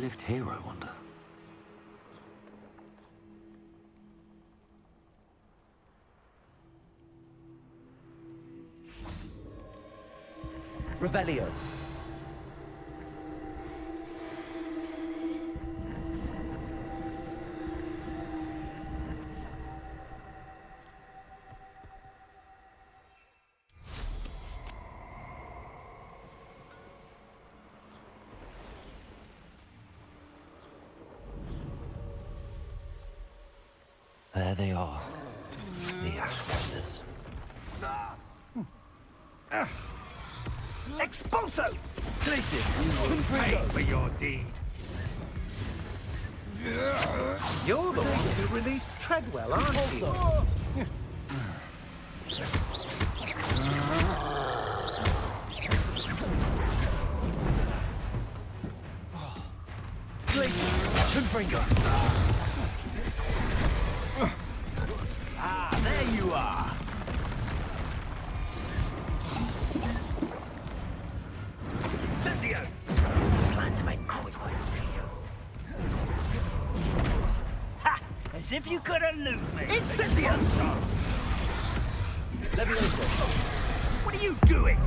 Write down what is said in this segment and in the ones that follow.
lived here, I wonder? Revelio. There they are. The Ashwinders. Expulso! Glacis. Pay for your deed. You're the one who released Treadwell, aren't you? Glacis. Confringo. Ah, there you are. Incendio! Plan to make quick work Ha! As if you could elude me. Incendio! Levioso. What are you doing?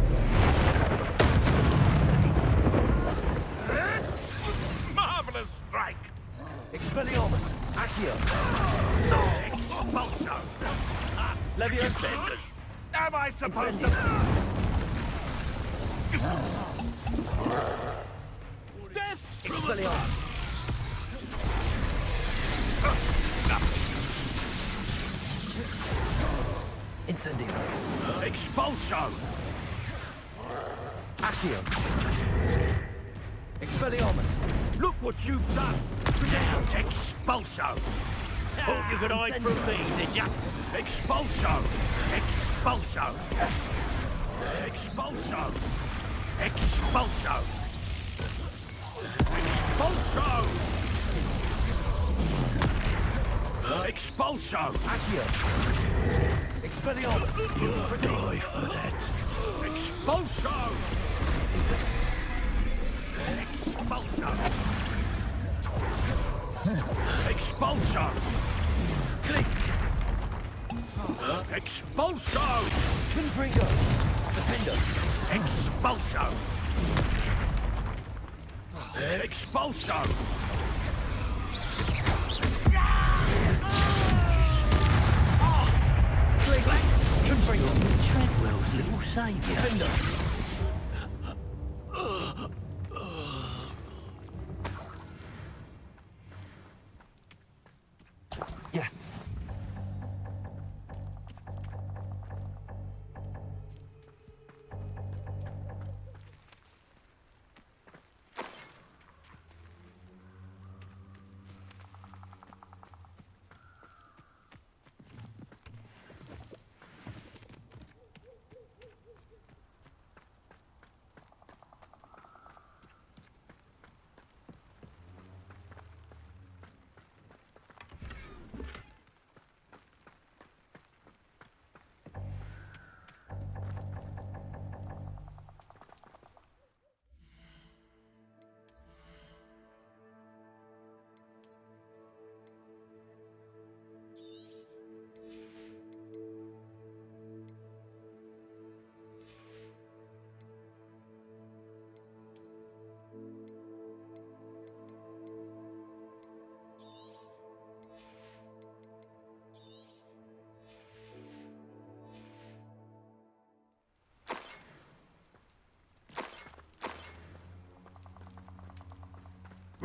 Marvelous strike! Expelliarmus. Accio. Expulso! Levioso. Am I supposed Incendio. Death! Expelliarmus. Incendio. Expulso! Accio. Expelliarmus. Look what you've done! Now, expulso! Thought you could hide from me, did ya? Expulso! Expulso! Expulso! Expulso! Expulso! Expulso! Accio. Expelliarmus. You'll die for that. Expulso! Expulso! Expulso! Expulso! Confringo. Defender. Expulso! Expulso! Glacis. Confringo. Treadwell's little saviour. Defender. Yes.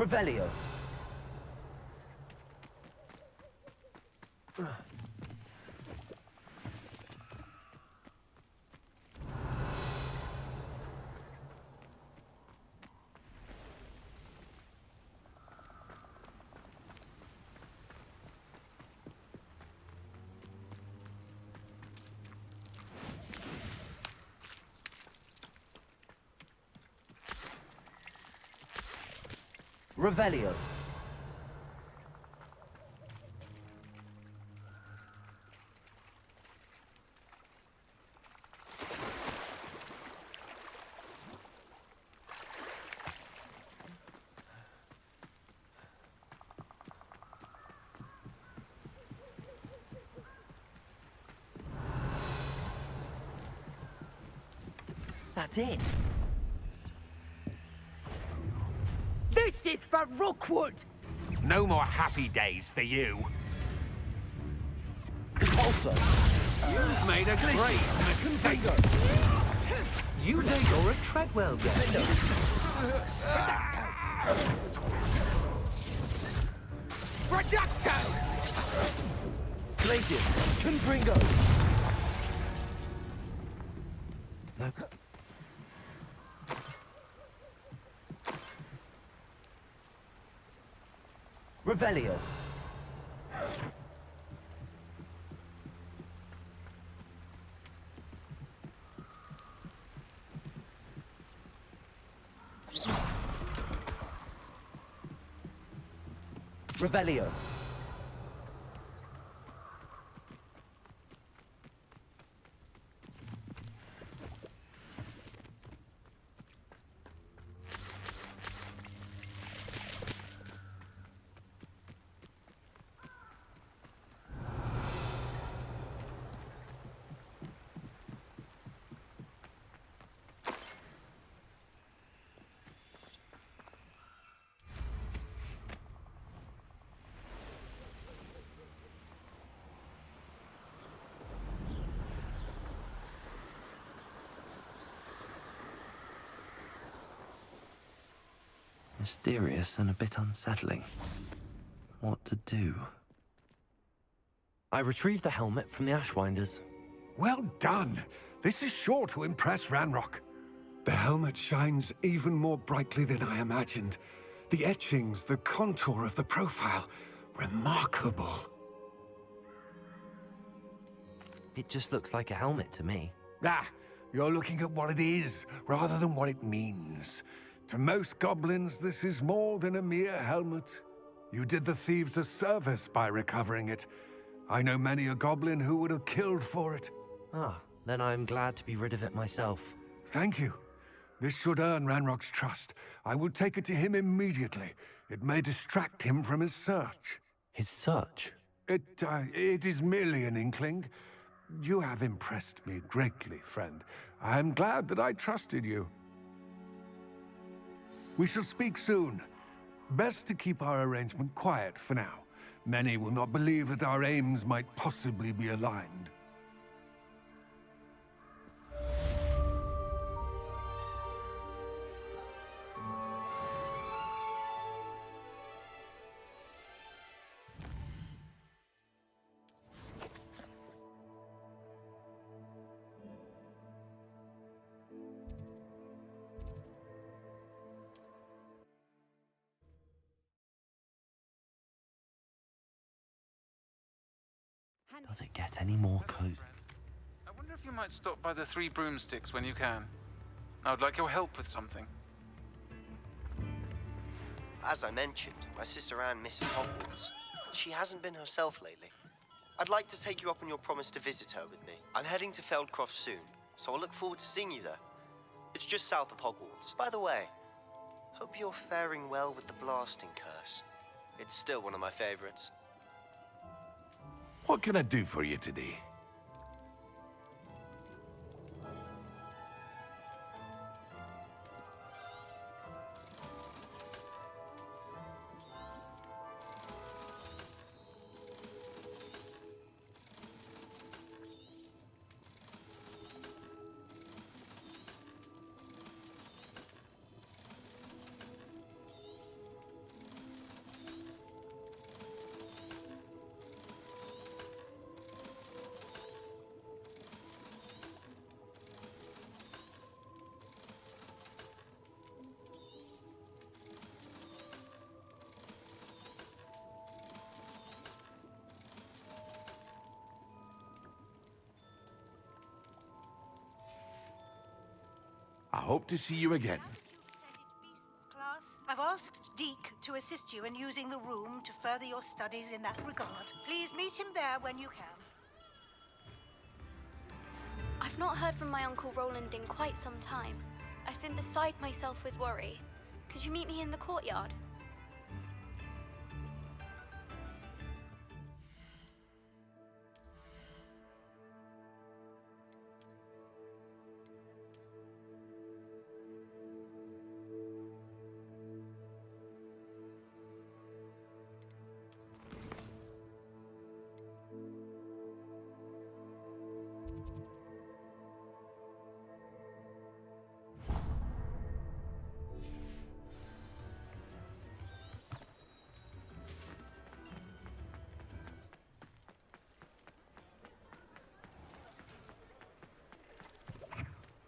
Revelio. Revelio. That's it. This is for Rookwood! No more happy days for you. Also, You've made a great mistake. You know you're a Treadwell guest. Reducto! Glacius, Confringo. No. Revelio. Revelio. Mysterious and a bit unsettling. What to do? I retrieved the helmet from the Ashwinders. Well done. This is sure to impress Ranrock. The helmet shines even more brightly than I imagined. The etchings, the contour of the profile, remarkable. It just looks like a helmet to me. Ah, you're looking at what it is, rather than what it means. To most goblins, this is more than a mere helmet. You did the thieves a service by recovering it. I know many a goblin who would have killed for it. Ah, then I'm glad to be rid of it myself. Thank you. This should earn Ranrock's trust. I will take it to him immediately. It may distract him from his search. His search? It is merely an inkling. You have impressed me greatly, friend. I am glad that I trusted you. We shall speak soon. Best to keep our arrangement quiet for now. Many will not believe that our aims might possibly be aligned. Does it get any more cozy? I wonder if you might stop by the Three Broomsticks when you can. I would like your help with something. As I mentioned, my sister Anne misses Hogwarts. She hasn't been herself lately. I'd like to take you up on your promise to visit her with me. I'm heading to Feldcroft soon, so I'll look forward to seeing you there. It's just south of Hogwarts. By the way, hope you're faring well with the blasting curse. It's still one of my favorites. What can I do for you today? I hope to see you again. Class, I've asked Deke to assist you in using the room to further your studies in that regard. Please meet him there when you can. I've not heard from my Uncle Roland in quite some time. I've been beside myself with worry. Could you meet me in the courtyard?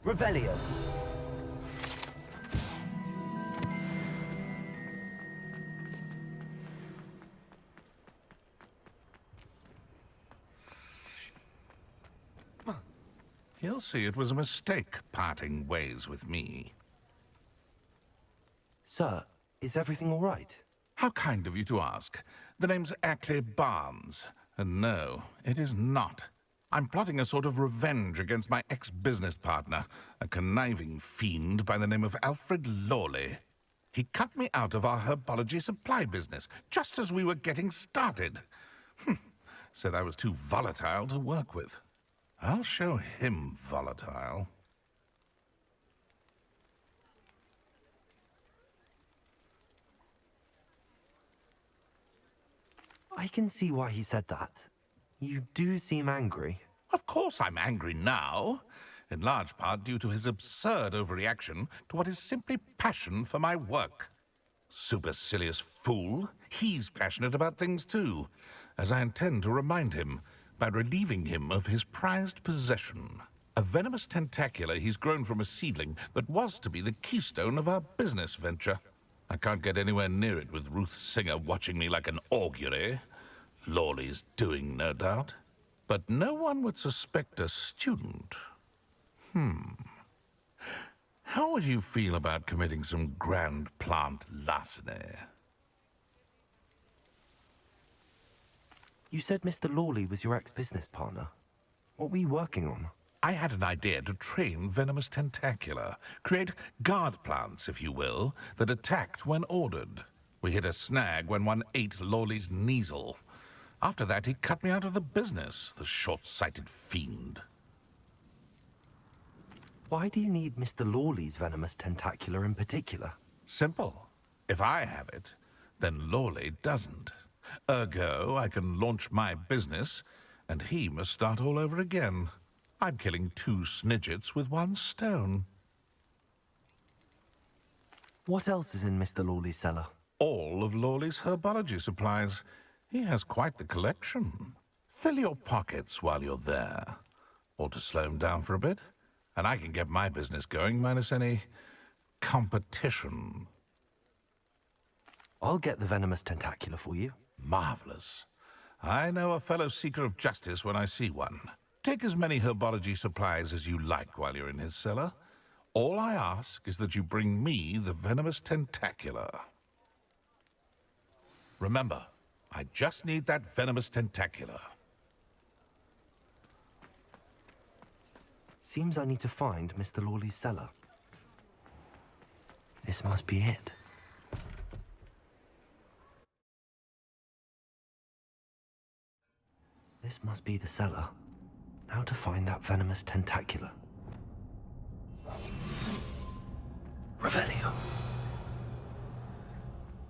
Revelio. He'll see it was a mistake parting ways with me. Sir, is everything all right? How kind of you to ask. The name's Ackley Barnes. And no, it is not. I'm plotting a sort of revenge against my ex-business partner, a conniving fiend by the name of Alfred Lawley. He cut me out of our herbology supply business, just as we were getting started. Said I was too volatile to work with. I'll show him volatile. I can see why he said that. You do seem angry. Of course I'm angry now, in large part due to his absurd overreaction to what is simply passion for my work. Supercilious fool, he's passionate about things too, as I intend to remind him by relieving him of his prized possession, a venomous tentacula he's grown from a seedling that was to be the keystone of our business venture. I can't get anywhere near it with Ruth Singer watching me like an augury. Lawley's doing, no doubt. But no one would suspect a student. How would you feel about committing some grand plant larceny? You said Mr. Lawley was your ex-business partner. What were you working on? I had an idea to train venomous tentacula, create guard plants, if you will, that attacked when ordered. We hit a snag when one ate Lawley's Kneasel. After that, he cut me out of the business, the short-sighted fiend. Why do you need Mr. Lawley's venomous tentacula in particular? Simple. If I have it, then Lawley doesn't. Ergo, I can launch my business, and he must start all over again. I'm killing 2 snidgets with 1 stone. What else is in Mr. Lawley's cellar? All of Lawley's herbology supplies. He has quite the collection. Fill your pockets while you're there. Or to slow him down for a bit, and I can get my business going minus any competition. I'll get the venomous tentacula for you. Marvelous. I know a fellow seeker of justice when I see one. Take as many herbology supplies as you like while you're in his cellar. All I ask is that you bring me the venomous tentacula. Remember, I just need that venomous tentacula. Seems I need to find Mr. Lawley's cellar. This must be it. This must be the cellar. How to find that venomous tentacula. Revelio.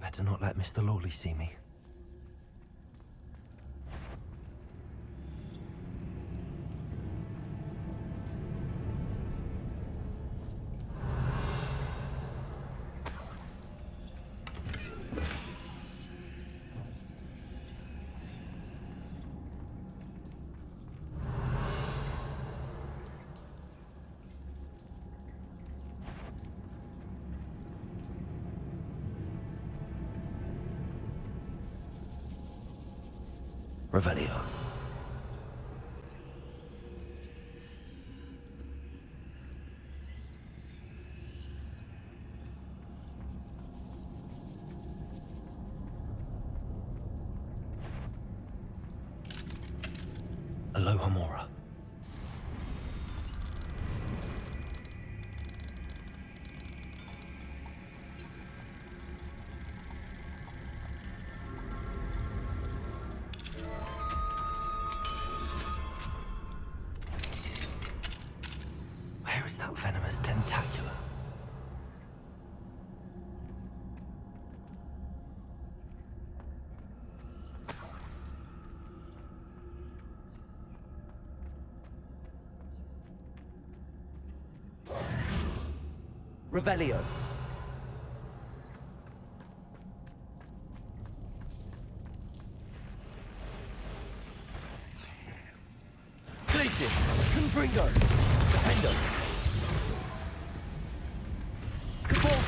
Better not let Mr. Lawley see me. Revelio. Aloha Mora. Where is that venomous tentacula? Revelio. Glacis. Confringo. Defendo.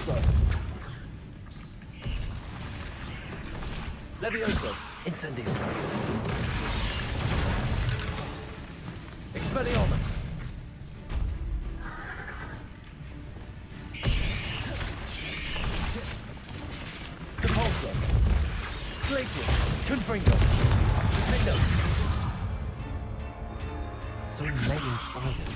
Repulsor! Levioso! Incendio! Expelliarmus! Repulsor! Glacius! Confringo! Defendo! So many spiders.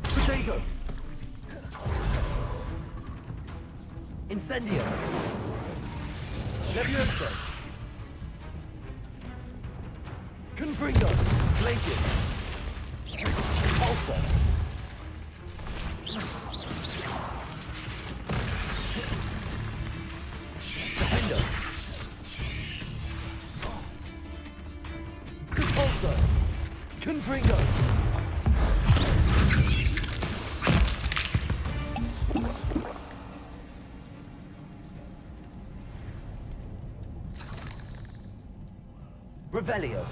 Protego! Incendio! Levioso! Confringo! Glacius! Repulsor! Defendo! Repulsor! Confringo! Revelio!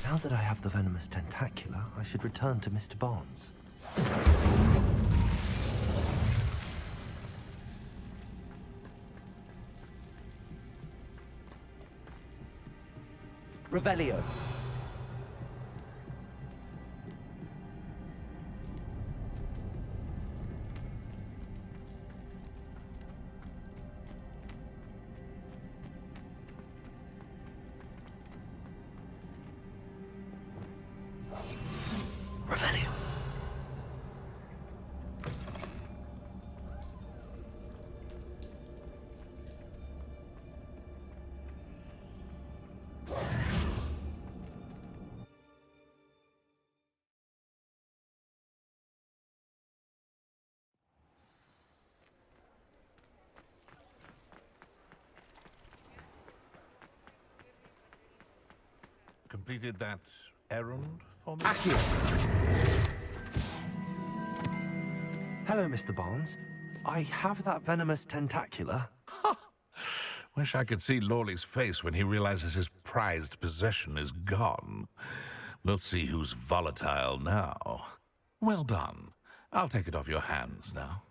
Now that I have the venomous tentacula, I should return to Mr. Barnes. Revelio. Revelio. Completed that errand for me? Accio. Hello, Mr. Barnes. I have that venomous tentacula. Wish I could see Lawley's face when he realizes his prized possession is gone. We'll see who's volatile now. Well done. I'll take it off your hands now.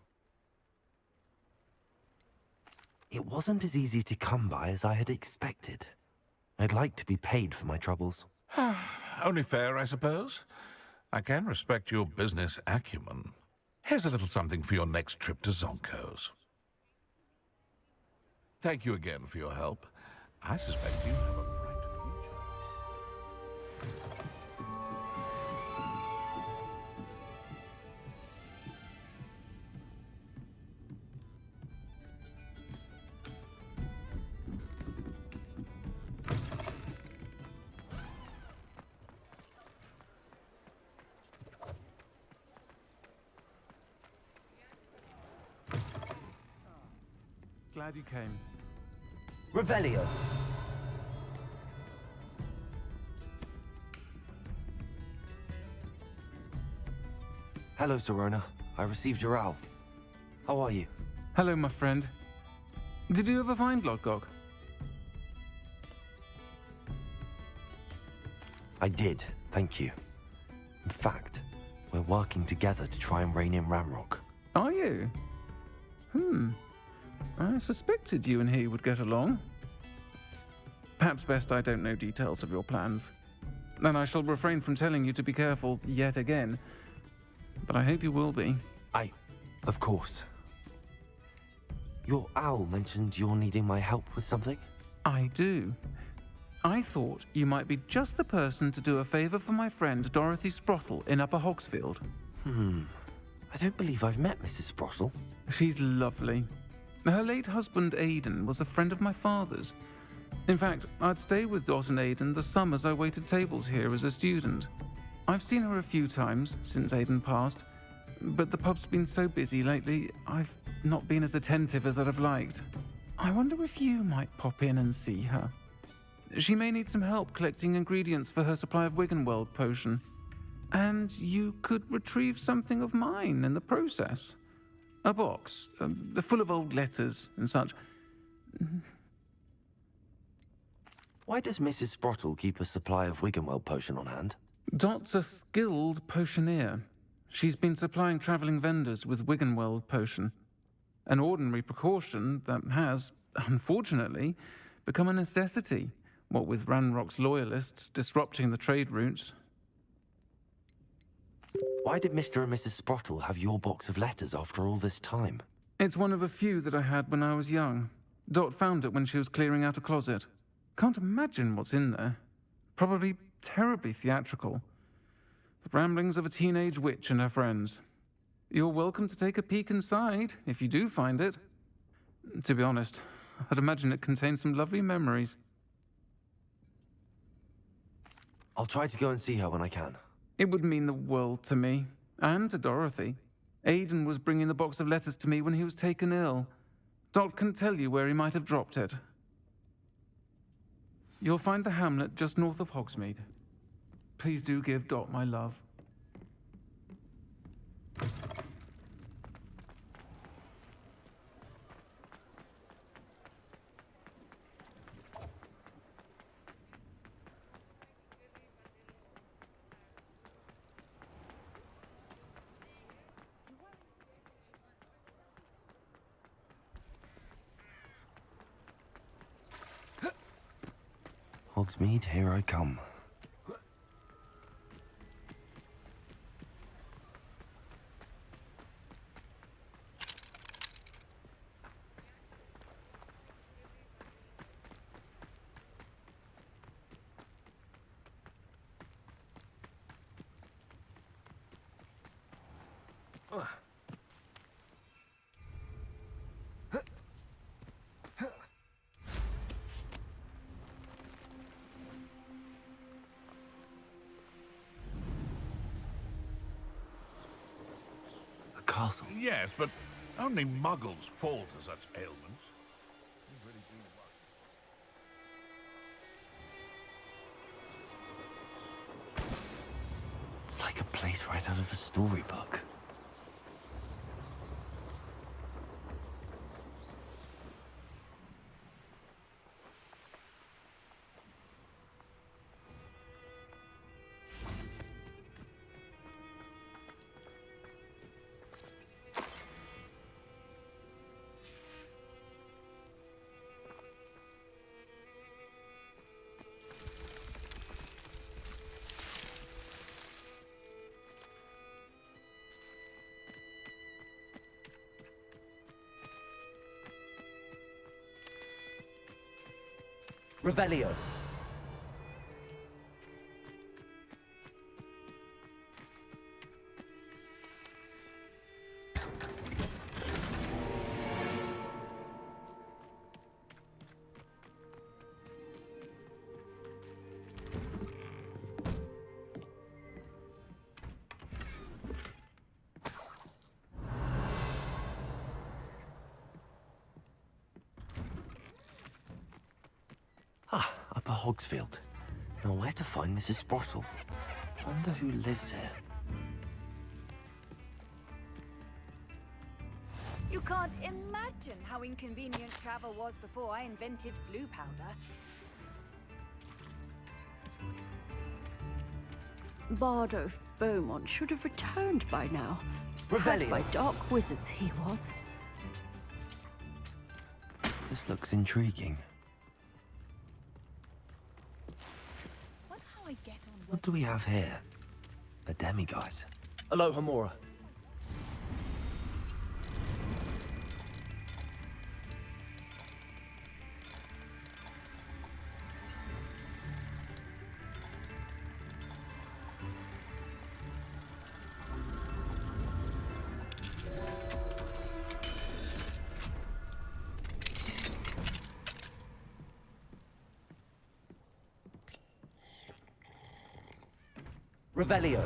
It wasn't as easy to come by as I had expected. I'd like to be paid for my troubles. Only fair, I suppose. I can respect your business acumen. Here's a little something for your next trip to Zonko's. Thank you again for your help. I suspect you have a bright future. Glad you came. Revelio. Hello, Serona. I received your owl. How are you? Hello, my friend. Did you ever find Lodgok? I did, thank you. In fact, we're working together to try and rein in Ramrock. Are you? I suspected you and he would get along. Perhaps best I don't know details of your plans. And I shall refrain from telling you to be careful yet again. But I hope you will be. Of course. Your owl mentioned you're needing my help with something? I do. I thought you might be just the person to do a favor for my friend Dorothy Sprottle in Upper Hogsfield. I don't believe I've met Mrs. Sprottle. She's lovely. Her late husband Aidan was a friend of my father's. In fact, I'd stay with Dot and Aidan the summers I waited tables here as a student. I've seen her a few times since Aidan passed, but the pub's been so busy lately, I've not been as attentive as I'd have liked. I wonder if you might pop in and see her. She may need some help collecting ingredients for her supply of Wiggenweld potion. And you could retrieve something of mine in the process. A box, full of old letters and such. Why does Mrs. Sprottle keep a supply of Wiggenweld potion on hand? Dot's a skilled potioneer. She's been supplying traveling vendors with Wiggenweld potion. An ordinary precaution that has, unfortunately, become a necessity, what with Ranrock's loyalists disrupting the trade routes. Why did Mr. and Mrs. Sprottle have your box of letters after all this time? It's one of a few that I had when I was young. Dot found it when she was clearing out a closet. Can't imagine what's in there. Probably terribly theatrical. The ramblings of a teenage witch and her friends. You're welcome to take a peek inside, if you do find it. To be honest, I'd imagine it contains some lovely memories. I'll try to go and see her when I can. It would mean the world to me, and to Dorothy. Aidan was bringing the box of letters to me when he was taken ill. Dot can tell you where he might have dropped it. You'll find the hamlet just north of Hogsmeade. Please do give Dot my love. Hogsmeade, here I come. Castle. Yes, but only muggles fall to such ailments. It's like a place right out of a storybook. Revelio. Upper Hogsfield. Now where to find Mrs. Sprottle? Wonder who lives here. You can't imagine how inconvenient travel was before I invented flue powder. Bardo Beaumont should have returned by now. Revelio. Had by dark wizards he was. This looks intriguing. What do we have here? A demiguise. Aloha, 'Aloha, 'Mora. Revelio.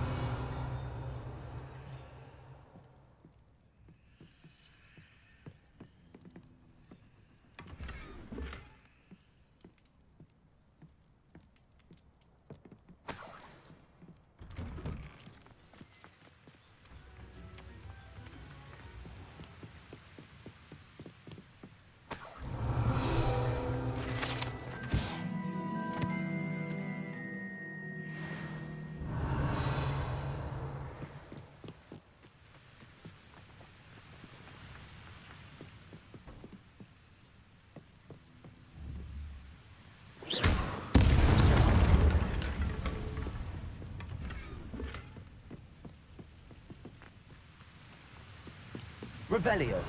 Revelio.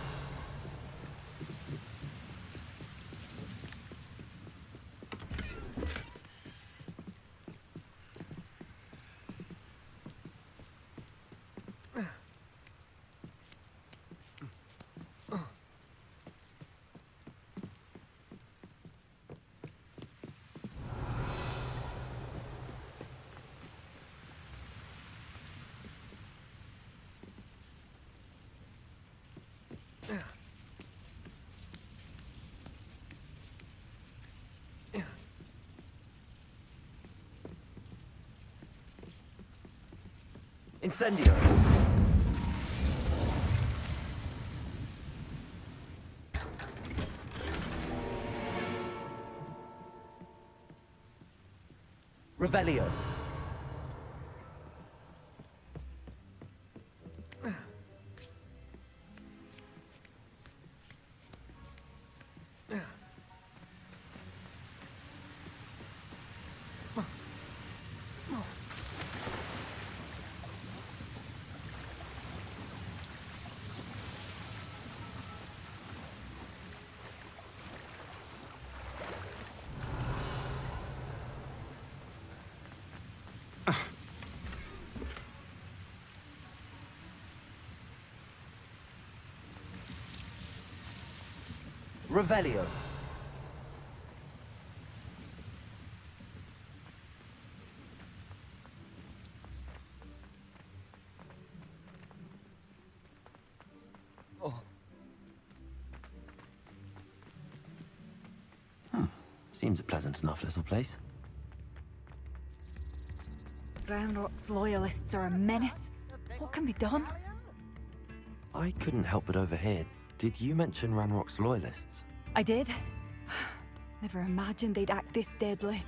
Incendio. Revelio. Revelio. Seems a pleasant enough little place. Ranrock's loyalists are a menace. What can be done? I couldn't help but overhear. Did you mention Ranrock's loyalists? I did. Never imagined they'd act this deadly.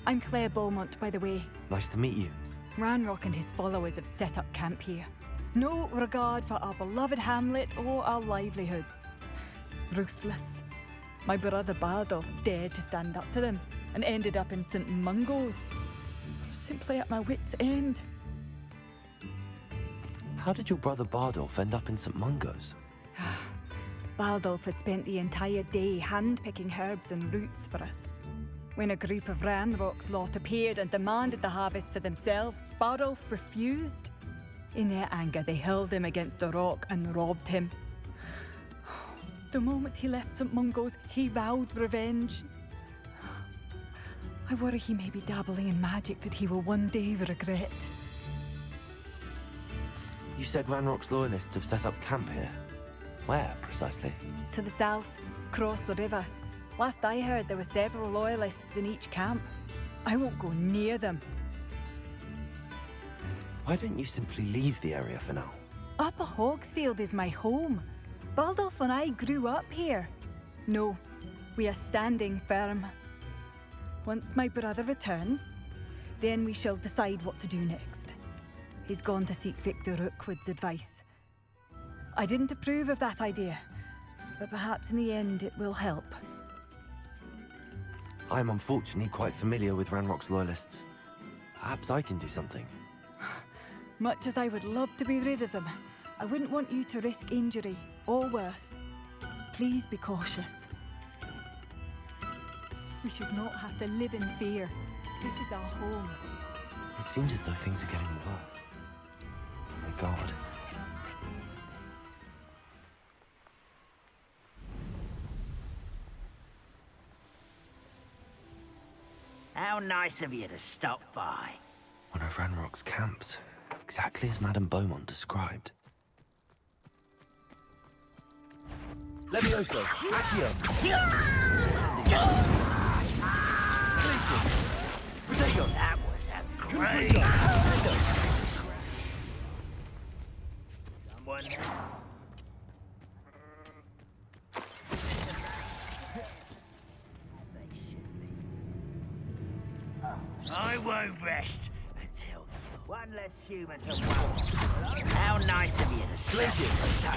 I'm Claire Beaumont, by the way. Nice to meet you. Ranrock and his followers have set up camp here. No regard for our beloved hamlet or our livelihoods. Ruthless. My brother Bardolph dared to stand up to them and ended up in St. Mungo's. Simply at my wit's end. How did your brother Bardolph end up in St. Mungo's? Bardolph had spent the entire day hand-picking herbs and roots for us. When a group of Ranrock's lot appeared and demanded the harvest for themselves, Bardolph refused. In their anger, they hurled him against a rock and robbed him. The moment he left St. Mungo's, he vowed revenge. I worry he may be dabbling in magic that he will one day regret. You said Ranrock's loyalists have set up camp here. Where, precisely? To the south, across the river. Last I heard, there were several loyalists in each camp. I won't go near them. Why don't you simply leave the area for now? Upper Hogsfield is my home. Bardolph and I grew up here. No, we are standing firm. Once my brother returns, then we shall decide what to do next. He's gone to seek Victor Rookwood's advice. I didn't approve of that idea, but perhaps in the end it will help. I'm unfortunately quite familiar with Ranrock's loyalists. Perhaps I can do something. Much as I would love to be rid of them, I wouldn't want you to risk injury, or worse. Please be cautious. We should not have to live in fear. This is our home. It seems as though things are getting worse. My God. How nice of you to stop by. One of Ranrock's camps, exactly as Madame Beaumont described. Levioso! Accio! Protego! That was a great... Someone... I won't rest until one less human to worry. How nice of you to slip it.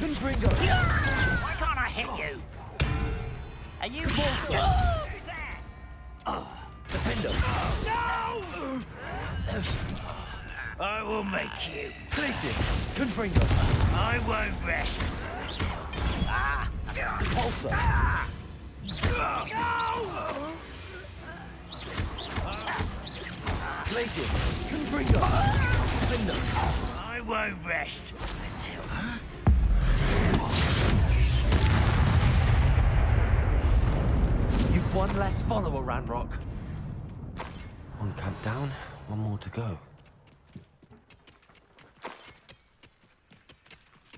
Confringo! Why can't I hit you? Are you also? Who's that? Defendo! No! I will make you. Glacius! Confringo! I won't rest until... Pulsar! No! Glacius! Confringo! Defendo! I won't rest until... You've one less follower, Ranrock. One camp down, one more to go.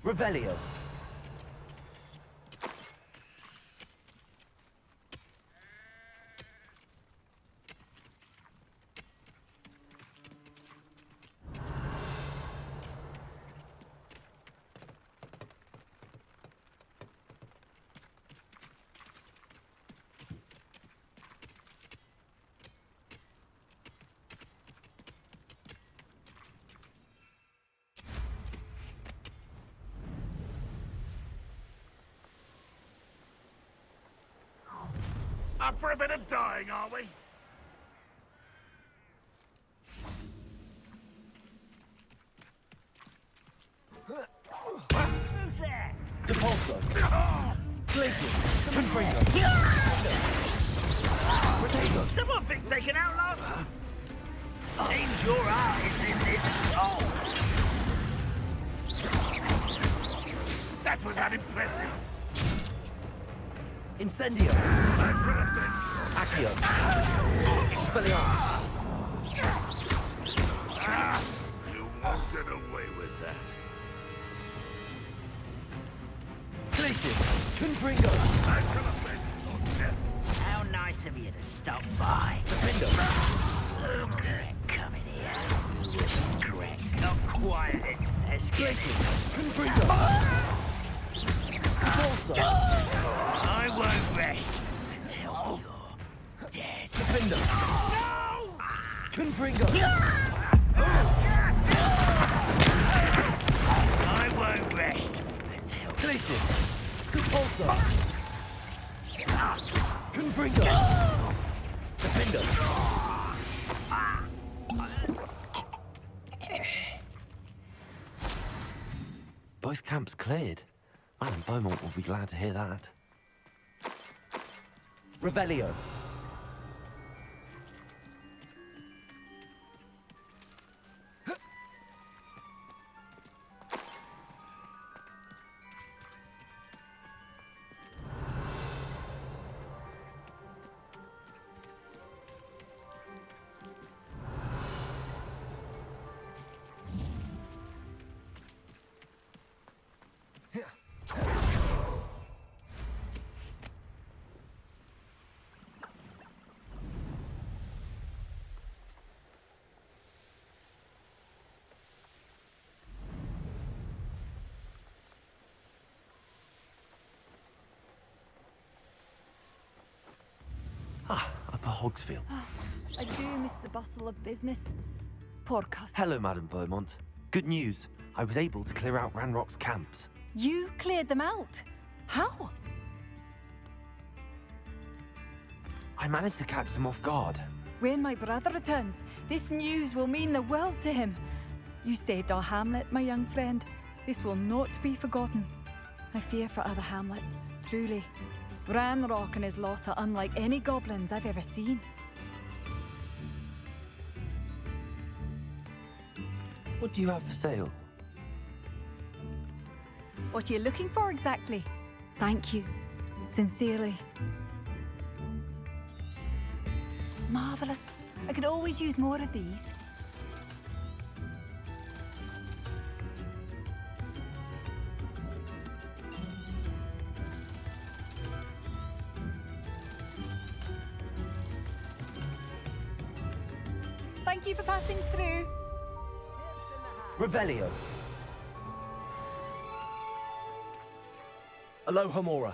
Revelio! Up for a bit of dying, are we? Who's there? Depulso! Glacius! Confringo! Protego! Someone thinks they can outlast me? Seems your art is in this at all. That was unimpressive. Incendio! Accio! Expelliarmus! You won't get away with that. Glacius! Confringo! I can avenge your death. How nice of you to stop by. Defendo! Regret coming here. You will regret not quiet. Let's get Glacius! Confringo! Pulsar! I won't rest until you're dead. Defendo! No! Confringo! I won't rest until... Glacius! Pulsar! Confringo! Defendo! Both camps cleared. Madame Beaumont will be glad to hear that. Revelio! Upper Hogsfield. I do miss the bustle of business. Poor cuss. Hello, Madame Beaumont. Good news. I was able to clear out Ranrock's camps. You cleared them out? How? I managed to catch them off guard. When my brother returns, this news will mean the world to him. You saved our hamlet, my young friend. This will not be forgotten. I fear for other hamlets, truly. Ranrock and his lot are unlike any goblins I've ever seen. What do you have for sale? What are you looking for exactly? Thank you. Sincerely. Marvellous. I could always use more of these. Thank you for passing through. Revelio. Alohomora.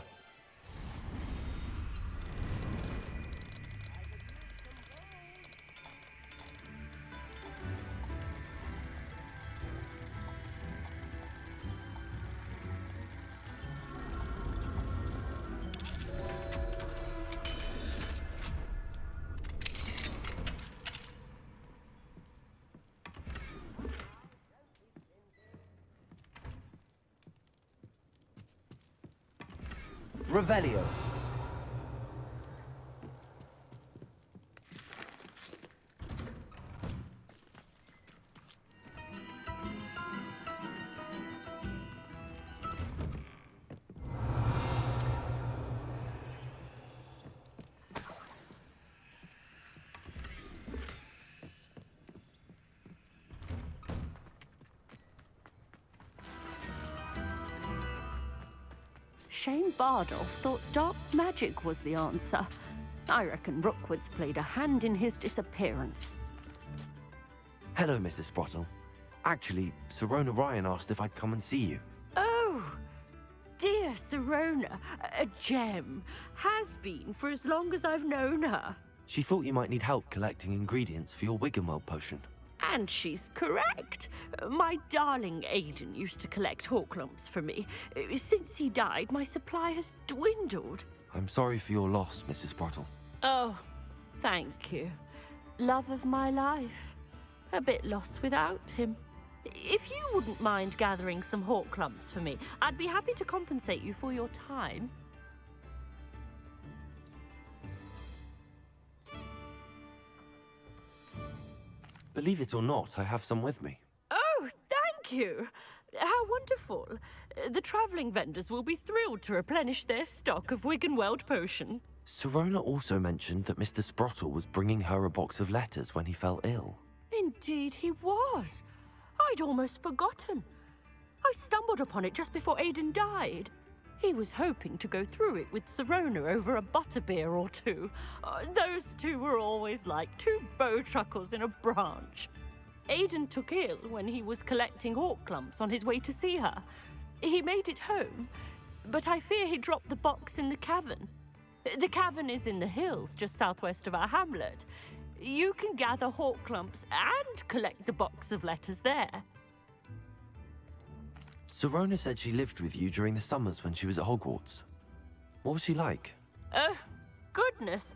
Revelio. Shane Bardolph thought dark magic was the answer. I reckon Rookwood's played a hand in his disappearance. Hello, Mrs. Sprottle. Actually, Sirona Ryan asked if I'd come and see you. Oh, dear Sirona, a gem. Has been for as long as I've known her. She thought you might need help collecting ingredients for your Wiggenweld potion. And she's correct. My darling Aidan used to collect Horklumps for me. Since he died, my supply has dwindled. I'm sorry for your loss, Mrs. Sprottle. Oh, thank you. Love of my life. A bit lost without him. If you wouldn't mind gathering some Horklumps for me, I'd be happy to compensate you for your time. Believe it or not, I have some with me. Oh, thank you. How wonderful. The travelling vendors will be thrilled to replenish their stock of Wiggenweld potion. Sirona also mentioned that Mr. Sprottle was bringing her a box of letters when he fell ill. Indeed he was. I'd almost forgotten. I stumbled upon it just before Aidan died. He was hoping to go through it with Sirona over a butterbeer or two. Those two were always like two bowtruckles in a branch. Aidan took ill when he was collecting Horklumps on his way to see her. He made it home, but I fear he dropped the box in the cavern. The cavern is in the hills just southwest of our hamlet. You can gather Horklumps and collect the box of letters there. Sirona said she lived with you during the summers when she was at Hogwarts. What was she like? Goodness.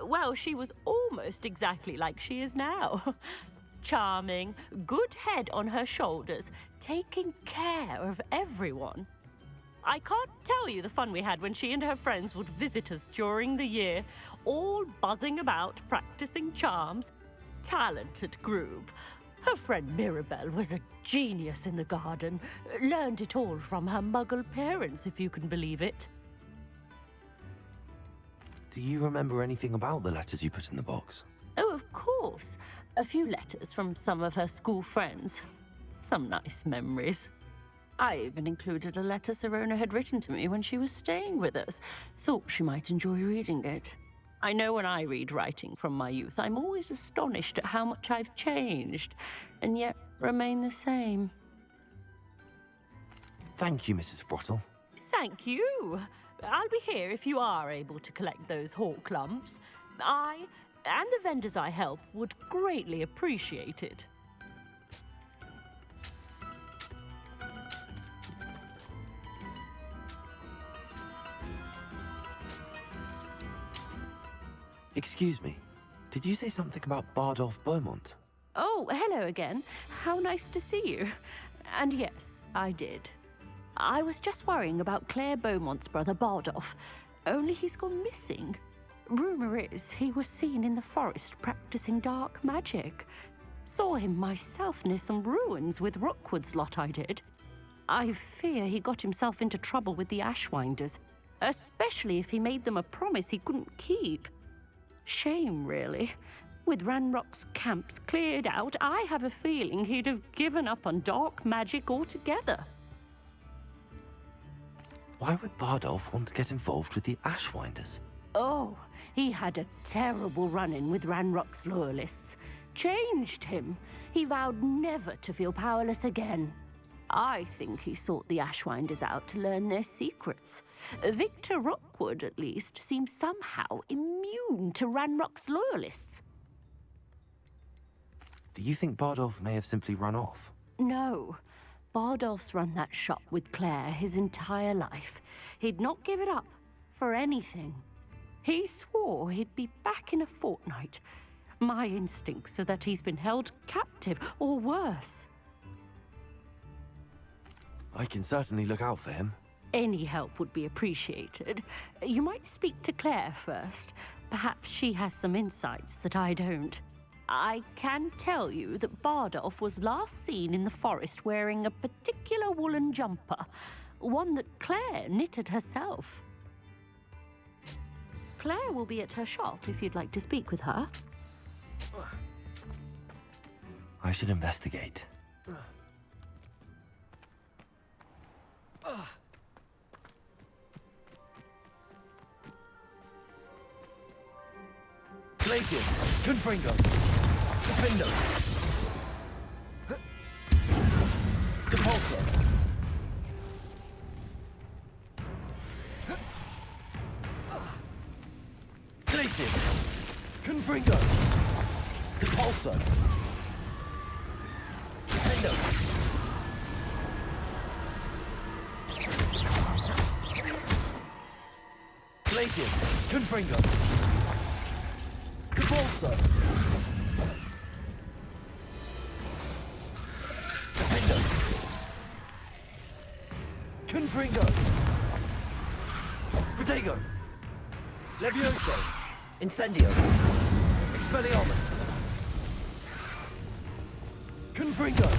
Well, she was almost exactly like she is now. Charming, good head on her shoulders, taking care of everyone. I can't tell you the fun we had when she and her friends would visit us during the year, all buzzing about, practicing charms. Talented group. Her friend Mirabelle was a genius in the garden. Learned it all from her muggle parents, if you can believe it. Do you remember anything about the letters you put in the box? Oh, of course. A few letters from some of her school friends. Some nice memories. I even included a letter Sirona had written to me when she was staying with us. Thought she might enjoy reading it. I know when I read writing from my youth, I'm always astonished at how much I've changed, and yet remain the same. Thank you, Mrs. Sprottle. Thank you. I'll be here if you are able to collect those Horklumps. I, and the vendors I help, would greatly appreciate it. Excuse me, did you say something about Bardolph Beaumont? Oh, hello again. How nice to see you. And yes, I did. I was just worrying about Claire Beaumont's brother Bardolph, only he's gone missing. Rumour is he was seen in the forest practicing dark magic. Saw him myself near some ruins with Rookwood's lot I did. I fear he got himself into trouble with the Ashwinders, especially if he made them a promise he couldn't keep. Shame, really. With Ranrock's camps cleared out, I have a feeling he'd have given up on dark magic altogether. Why would Bardolph want to get involved with the Ashwinders? Oh, he had a terrible run-in with Ranrock's loyalists. changed him. He vowed never to feel powerless again. I think he sought the Ashwinders out to learn their secrets. Victor Rockwood, at least, seems somehow immune to Ranrock's loyalists. Do you think Bardolph may have simply run off? No. Bardolph's run that shop with Claire his entire life. He'd not give it up for anything. He swore he'd be back in a fortnight. My instincts are that he's been held captive, or worse. I can certainly look out for him. Any help would be appreciated. You might speak to Claire first. Perhaps she has some insights that I don't. I can tell you that Bardolph was last seen in the forest wearing a particular woolen jumper, one that Claire knitted herself. Claire will be at her shop if you'd like to speak with her. I should investigate. Glacius! Confringo! Defendo! Depulso! Glacius! Confringo! Depulso! Defendo! Glacius! Confringo! Depulso! Defendo! Confringo! Protego! Levioso! Incendio! Expelliarmus! Confringo!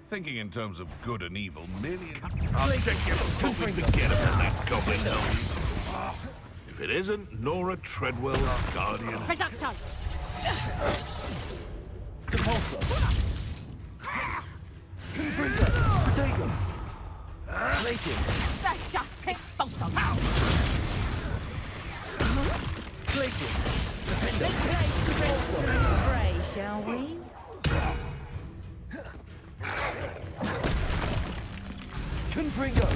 Thinking in terms of good and evil merely... I'll check you before we forget about that goblin nose. If it isn't Nora Treadwell, Guardian... Reducto! Depulso! Confringo! Protego! Glacius! Let's just pick Expulso! Glacius! Defendo! Depulso! Pray, shall we? Confringo!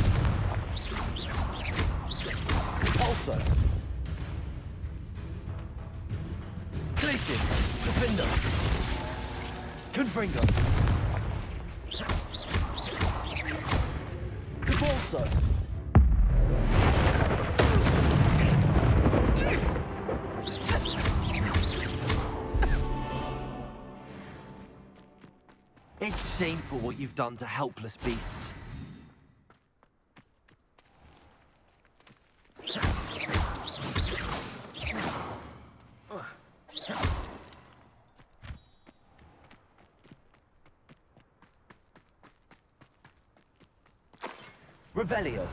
Depulso! Glacius! Defendo! Confringo! Depulso! It's shameful what you've done to helpless beasts. Revelio!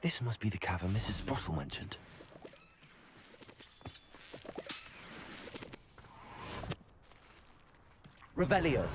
This must be the cavern Mrs. Sprottle mentioned. Revelio!